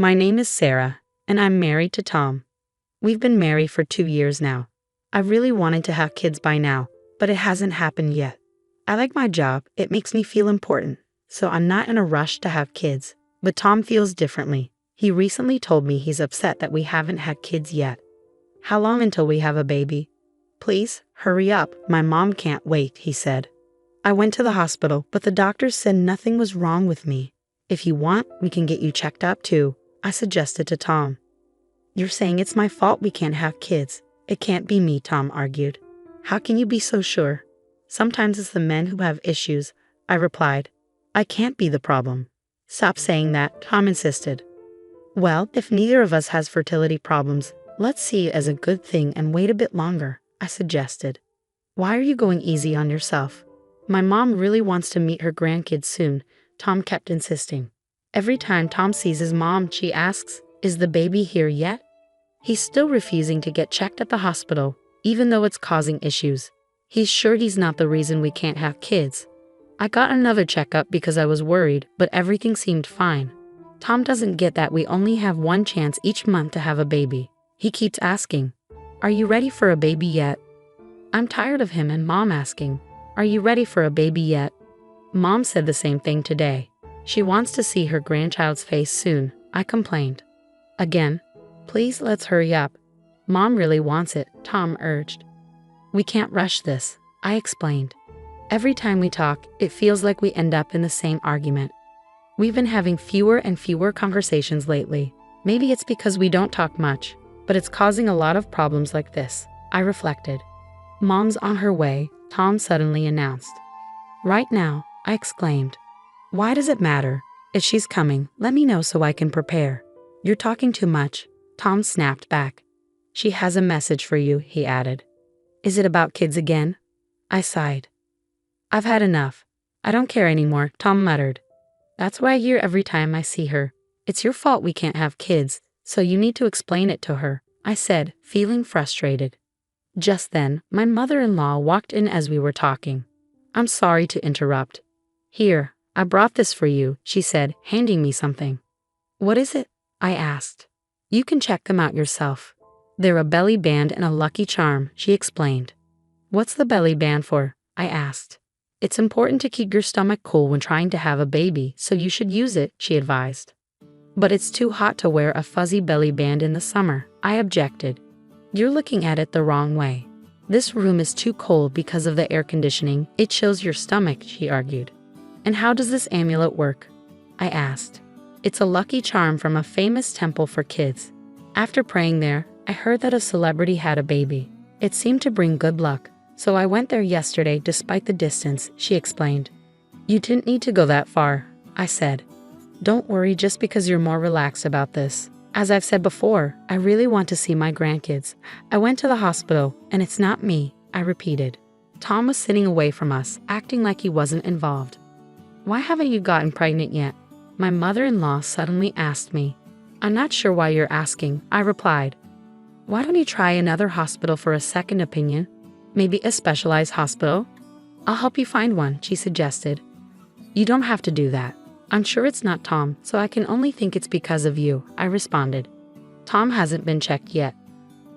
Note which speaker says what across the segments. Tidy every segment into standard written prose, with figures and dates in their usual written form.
Speaker 1: My name is Sarah, and I'm married to Tom. We've been married for 2 years now. I really wanted to have kids by now, but it hasn't happened yet. I like my job, it makes me feel important, so I'm not in a rush to have kids. But Tom feels differently. He recently told me he's upset that we haven't had kids yet. How long until we have a baby? Please, hurry up, my mom can't wait, he said. I went to the hospital, but the doctors said nothing was wrong with me. If you want, we can get you checked up too, I suggested to Tom. You're saying it's my fault we can't have kids. It can't be me, Tom argued. How can you be so sure? Sometimes it's the men who have issues, I replied. I can't be the problem. Stop saying that, Tom insisted. Well, if neither of us has fertility problems, let's see it as a good thing and wait a bit longer, I suggested. Why are you going easy on yourself? My mom really wants to meet her grandkids soon, Tom kept insisting. Every time Tom sees his mom, she asks, is the baby here yet? He's still refusing to get checked at the hospital, even though it's causing issues. He's sure he's not the reason we can't have kids. I got another checkup because I was worried, but everything seemed fine. Tom doesn't get that we only have one chance each month to have a baby. He keeps asking, are you ready for a baby yet? I'm tired of him and Mom asking, are you ready for a baby yet? Mom said the same thing today. She wants to see her grandchild's face soon, I complained. Again, please let's hurry up. Mom really wants it, Tom urged. We can't rush this, I explained. Every time we talk, it feels like we end up in the same argument. We've been having fewer and fewer conversations lately. Maybe it's because we don't talk much, but it's causing a lot of problems like this, I reflected. Mom's on her way, Tom suddenly announced. Right now, I exclaimed. Why does it matter? If she's coming, let me know so I can prepare. You're talking too much, Tom snapped back. She has a message for you, he added. Is it about kids again? I sighed. I've had enough. I don't care anymore, Tom muttered. That's what I hear every time I see her. It's your fault we can't have kids, so you need to explain it to her, I said, feeling frustrated. Just then, my mother-in-law walked in as we were talking. I'm sorry to interrupt. Here, I brought this for you, she said, handing me something. What is it? I asked. You can check them out yourself. They're a belly band and a lucky charm, she explained. What's the belly band for? I asked. It's important to keep your stomach cool when trying to have a baby, so you should use it, she advised. But it's too hot to wear a fuzzy belly band in the summer, I objected. You're looking at it the wrong way. This room is too cold because of the air conditioning. It chills your stomach, she argued. And how does this amulet work? I asked. It's a lucky charm from a famous temple for kids. After praying there, I heard that a celebrity had a baby. It seemed to bring good luck. So I went there yesterday despite the distance, she explained. You didn't need to go that far, I said. Don't worry just because you're more relaxed about this. As I've said before, I really want to see my grandkids. I went to the hospital, and it's not me, I repeated. Tom was sitting away from us, acting like he wasn't involved. Why haven't you gotten pregnant yet? My mother-in-law suddenly asked me. I'm not sure why you're asking, I replied. Why don't you try another hospital for a second opinion? Maybe a specialized hospital? I'll help you find one, she suggested. You don't have to do that. I'm sure it's not Tom, so I can only think it's because of you, I responded. Tom hasn't been checked yet.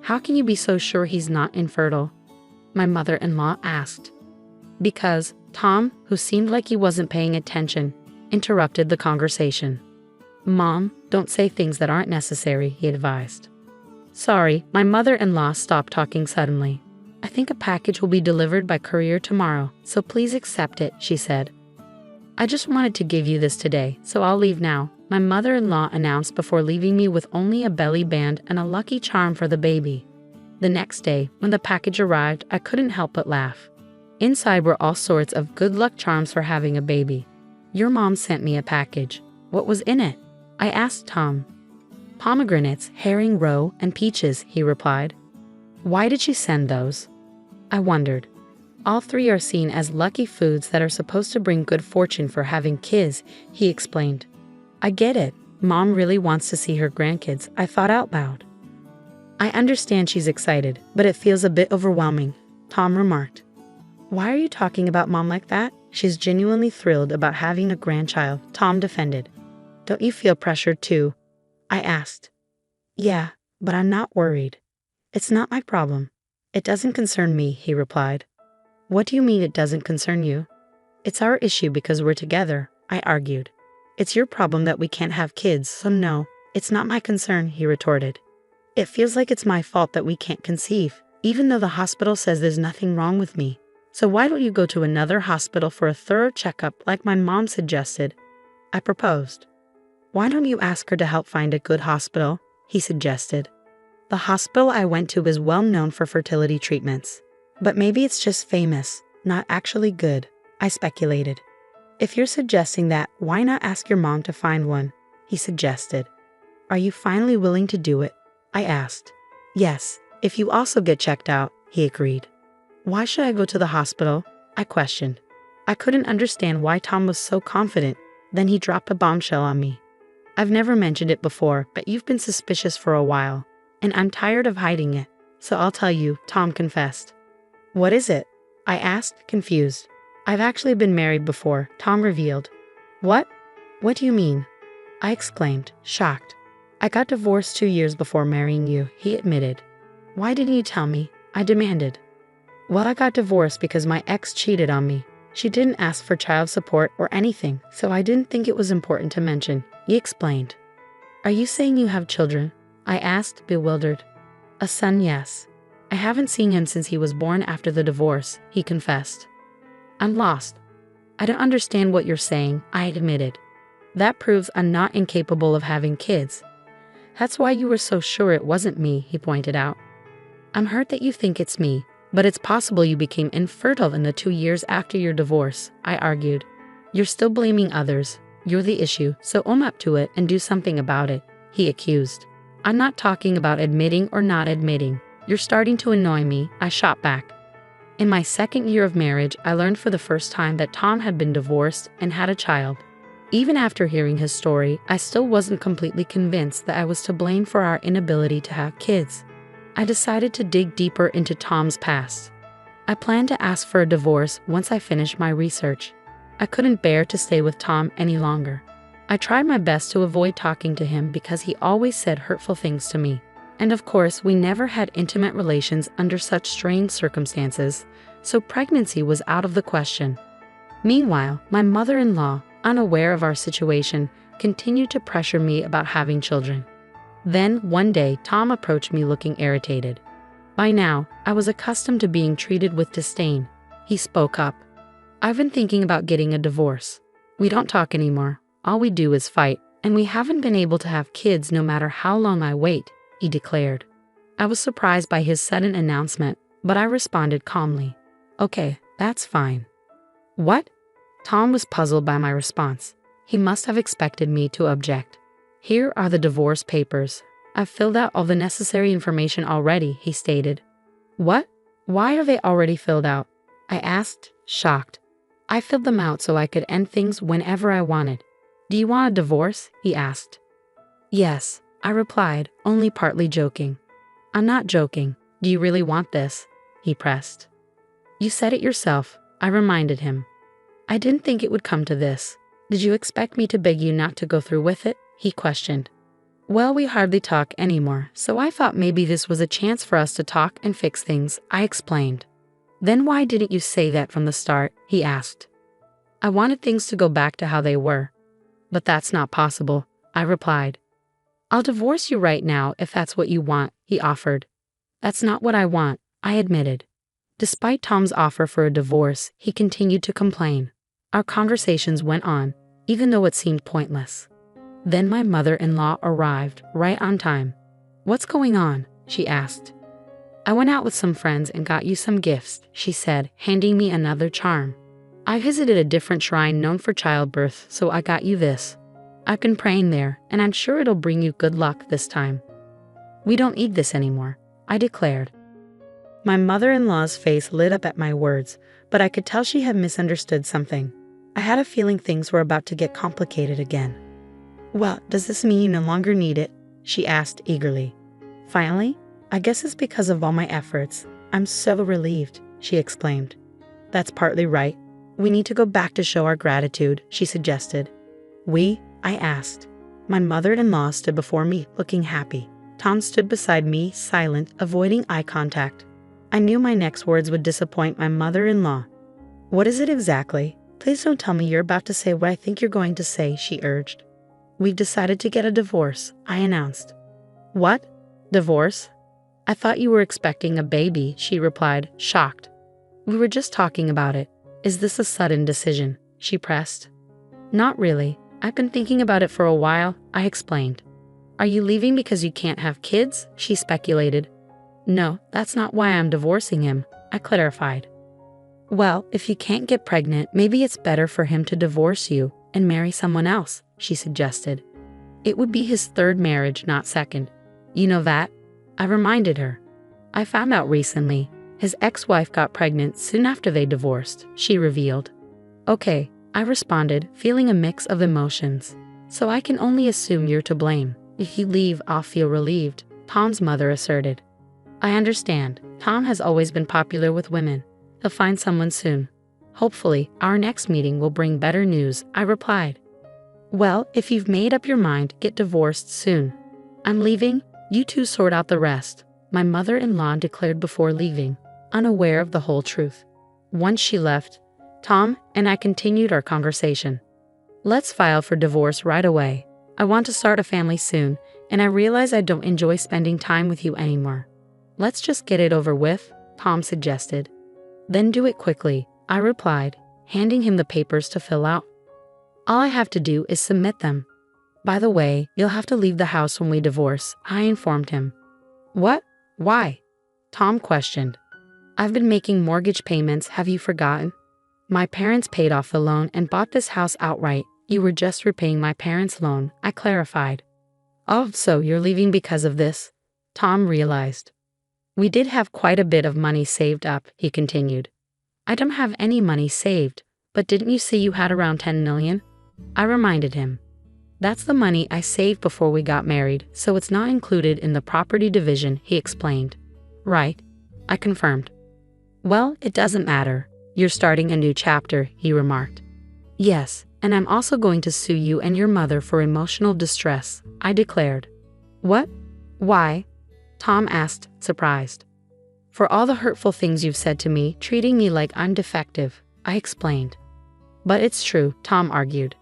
Speaker 1: How can you be so sure he's not infertile? My mother-in-law asked. Because Tom, who seemed like he wasn't paying attention, interrupted the conversation. Mom, don't say things that aren't necessary, he advised. Sorry, my mother-in-law stopped talking suddenly. I think a package will be delivered by courier tomorrow, so please accept it, she said. I just wanted to give you this today, so I'll leave now, my mother-in-law announced before leaving me with only a belly band and a lucky charm for the baby. The next day, when the package arrived, I couldn't help but laugh. Inside were all sorts of good luck charms for having a baby. Your mom sent me a package. What was in it? I asked Tom. Pomegranates, herring roe, and peaches, he replied. Why did she send those? I wondered. All three are seen as lucky foods that are supposed to bring good fortune for having kids, he explained. I get it. Mom really wants to see her grandkids, I thought out loud. I understand she's excited, but it feels a bit overwhelming, Tom remarked. Why are you talking about Mom like that? She's genuinely thrilled about having a grandchild, Tom defended. Don't you feel pressured too? I asked. Yeah, but I'm not worried. It's not my problem. It doesn't concern me, he replied. What do you mean it doesn't concern you? It's our issue because we're together, I argued. It's your problem that we can't have kids, so no, it's not my concern, he retorted. It feels like it's my fault that we can't conceive, even though the hospital says there's nothing wrong with me. So why don't you go to another hospital for a thorough checkup like my mom suggested? I proposed. Why don't you ask her to help find a good hospital? He suggested. The hospital I went to is well known for fertility treatments. But maybe it's just famous, not actually good, I speculated. If you're suggesting that, why not ask your mom to find one? He suggested. Are you finally willing to do it? I asked. Yes, if you also get checked out, he agreed. Why should I go to the hospital? I questioned. I couldn't understand why Tom was so confident. Then he dropped a bombshell on me. I've never mentioned it before, but you've been suspicious for a while, and I'm tired of hiding it. So I'll tell you, Tom confessed. What is it? I asked, confused. I've actually been married before, Tom revealed. What? What do you mean? I exclaimed, shocked. I got divorced 2 years before marrying you, he admitted. Why didn't you tell me? I demanded. Well, I got divorced because my ex cheated on me. She didn't ask for child support or anything, so I didn't think it was important to mention, he explained. Are you saying you have children? I asked, bewildered. A son, yes. I haven't seen him since he was born after the divorce, he confessed. I'm lost. I don't understand what you're saying, I admitted. That proves I'm not incapable of having kids. That's why you were so sure it wasn't me, he pointed out. I'm hurt that you think it's me, but it's possible you became infertile in the 2 years after your divorce, I argued. You're still blaming others. You're the issue, so own up to it and do something about it, he accused. I'm not talking about admitting or not admitting. You're starting to annoy me, I shot back. In my 2nd year of marriage, I learned for the first time that Tom had been divorced and had a child. Even after hearing his story, I still wasn't completely convinced that I was to blame for our inability to have kids. I decided to dig deeper into Tom's past. I planned to ask for a divorce once I finished my research. I couldn't bear to stay with Tom any longer. I tried my best to avoid talking to him because he always said hurtful things to me. And of course, we never had intimate relations under such strange circumstances, so pregnancy was out of the question. Meanwhile, my mother-in-law, unaware of our situation, continued to pressure me about having children. Then, one day, Tom approached me looking irritated. By now, I was accustomed to being treated with disdain. He spoke up. I've been thinking about getting a divorce. We don't talk anymore. All we do is fight, and we haven't been able to have kids no matter how long I wait, he declared. I was surprised by his sudden announcement, but I responded calmly. Okay, that's fine. What? Tom was puzzled by my response. He must have expected me to object. Here are the divorce papers. I've filled out all the necessary information already, he stated. What? Why are they already filled out? I asked, shocked. I filled them out so I could end things whenever I wanted. Do you want a divorce? He asked. Yes, I replied, only partly joking. I'm not joking. Do you really want this? He pressed. You said it yourself, I reminded him. I didn't think it would come to this. Did you expect me to beg you not to go through with it? He questioned. Well, we hardly talk anymore, so I thought maybe this was a chance for us to talk and fix things, I explained. Then why didn't you say that from the start? He asked. I wanted things to go back to how they were. But that's not possible, I replied. I'll divorce you right now if that's what you want, he offered. That's not what I want, I admitted. Despite Tom's offer for a divorce, he continued to complain. Our conversations went on, even though it seemed pointless. Then my mother-in-law arrived, right on time. What's going on? She asked. I went out with some friends and got you some gifts, she said, handing me another charm. I visited a different shrine known for childbirth, so I got you this. I've been praying there, and I'm sure it'll bring you good luck this time. We don't need this anymore, I declared. My mother-in-law's face lit up at my words, but I could tell she had misunderstood something. I had a feeling things were about to get complicated again. Well, does this mean you no longer need it? She asked eagerly. Finally, I guess it's because of all my efforts. I'm so relieved, she exclaimed. That's partly right. We need to go back to show our gratitude, she suggested. We? I asked. My mother-in-law stood before me, looking happy. Tom stood beside me, silent, avoiding eye contact. I knew my next words would disappoint my mother-in-law. What is it exactly? Please don't tell me you're about to say what I think you're going to say, she urged. We've decided to get a divorce, I announced. What? Divorce? I thought you were expecting a baby, she replied, shocked. We were just talking about it. Is this a sudden decision? She pressed. Not really. I've been thinking about it for a while, I explained. Are you leaving because you can't have kids? She speculated. No, that's not why I'm divorcing him, I clarified. Well, if you can't get pregnant, maybe it's better for him to divorce you and marry someone else, she suggested. It would be his third marriage, not second. You know that? I reminded her. I found out recently. His ex-wife got pregnant soon after they divorced, she revealed. Okay, I responded, feeling a mix of emotions. So I can only assume you're to blame. If you leave, I'll feel relieved, Tom's mother asserted. I understand. Tom has always been popular with women. He'll find someone soon. Hopefully, our next meeting will bring better news, I replied. Well, if you've made up your mind, get divorced soon. I'm leaving. You two sort out the rest, my mother-in-law declared before leaving, unaware of the whole truth. Once she left, Tom and I continued our conversation. Let's file for divorce right away. I want to start a family soon, and I realize I don't enjoy spending time with you anymore. Let's just get it over with, Tom suggested. Then do it quickly, I replied, handing him the papers to fill out. All I have to do is submit them. By the way, you'll have to leave the house when we divorce, I informed him. What? Why? Tom questioned. I've been making mortgage payments, have you forgotten? My parents paid off the loan and bought this house outright. You were just repaying my parents' loan, I clarified. Oh, so you're leaving because of this? Tom realized. We did have quite a bit of money saved up, he continued. I don't have any money saved, but didn't you say you had around 10 million? I reminded him. That's the money I saved before we got married, so it's not included in the property division, he explained. Right, I confirmed. Well, it doesn't matter. You're starting a new chapter, he remarked. Yes, and I'm also going to sue you and your mother for emotional distress, I declared. What? Why? Tom asked, surprised. For all the hurtful things you've said to me, treating me like I'm defective, I explained. But it's true, Tom argued.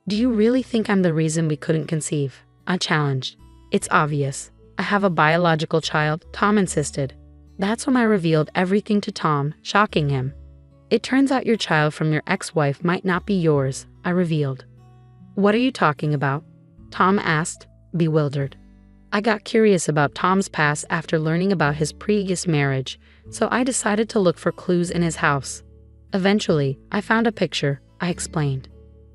Speaker 1: Do you really think I'm the reason we couldn't conceive? I challenged. It's obvious. I have a biological child, Tom insisted. That's when I revealed everything to Tom, shocking him. It turns out your child from your ex-wife might not be yours, I revealed. What are you talking about? Tom asked, bewildered. I got curious about Tom's past after learning about his previous marriage, so I decided to look for clues in his house. Eventually, I found a picture, I explained.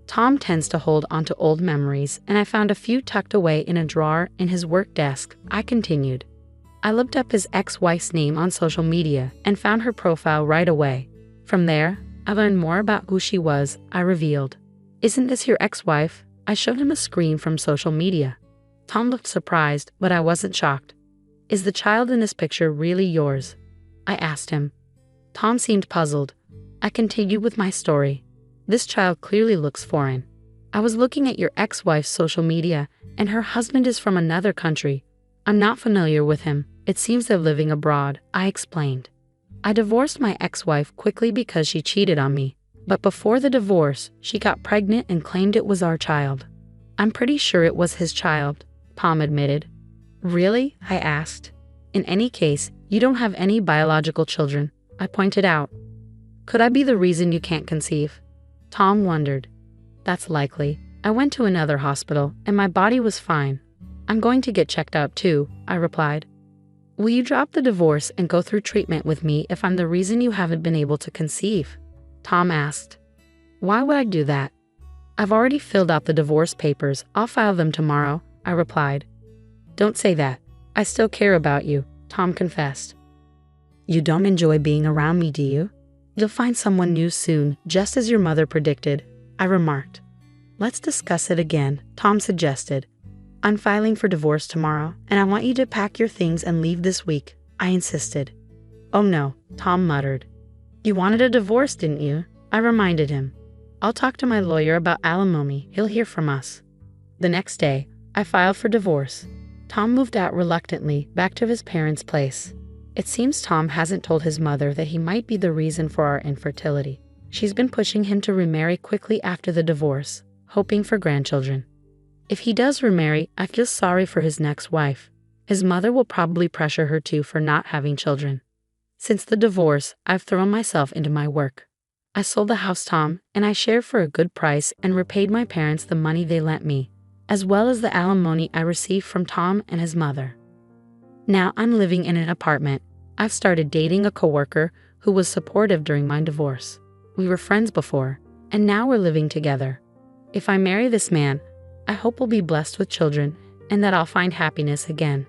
Speaker 1: Tom tends to hold onto old memories, and I found a few tucked away in a drawer in his work desk, I continued. I looked up his ex-wife's name on social media and found her profile right away. From there, I learned more about who she was, I revealed. Isn't this your ex-wife? I showed him a screen from social media. Tom looked surprised, but I wasn't shocked. Is the child in this picture really yours? I asked him. Tom seemed puzzled. I continued with my story. This child clearly looks foreign. I was looking at your ex-wife's social media, and her husband is from another country. I'm not familiar with him. It seems they're living abroad, I explained. I divorced my ex-wife quickly because she cheated on me, but before the divorce, she got pregnant and claimed it was our child. I'm pretty sure it was his child, Tom admitted. Really? I asked. In any case, you don't have any biological children, I pointed out. Could I be the reason you can't conceive? Tom wondered. That's likely. I went to another hospital, and my body was fine. I'm going to get checked out too, I replied. Will you drop the divorce and go through treatment with me if I'm the reason you haven't been able to conceive? Tom asked. Why would I do that? I've already filled out the divorce papers. I'll file them tomorrow, I replied. Don't say that. I still care about you, Tom confessed. You don't enjoy being around me, do you? You'll find someone new soon, just as your mother predicted, I remarked. Let's discuss it again, Tom suggested. I'm filing for divorce tomorrow, and I want you to pack your things and leave this week, I insisted. Oh no, Tom muttered. You wanted a divorce, didn't you? I reminded him. I'll talk to my lawyer about alimony. He'll hear from us. The next day, I filed for divorce. Tom moved out reluctantly back to his parents' place. It seems Tom hasn't told his mother that he might be the reason for our infertility. She's been pushing him to remarry quickly after the divorce, hoping for grandchildren. If he does remarry, I feel sorry for his next wife. His mother will probably pressure her too for not having children. Since the divorce, I've thrown myself into my work. I sold the house Tom and I shared for a good price and repaid my parents the money they lent me, as well as the alimony I received from Tom and his mother. Now I'm living in an apartment. I've started dating a coworker who was supportive during my divorce. We were friends before, and now we're living together. If I marry this man, I hope we'll be blessed with children and that I'll find happiness again.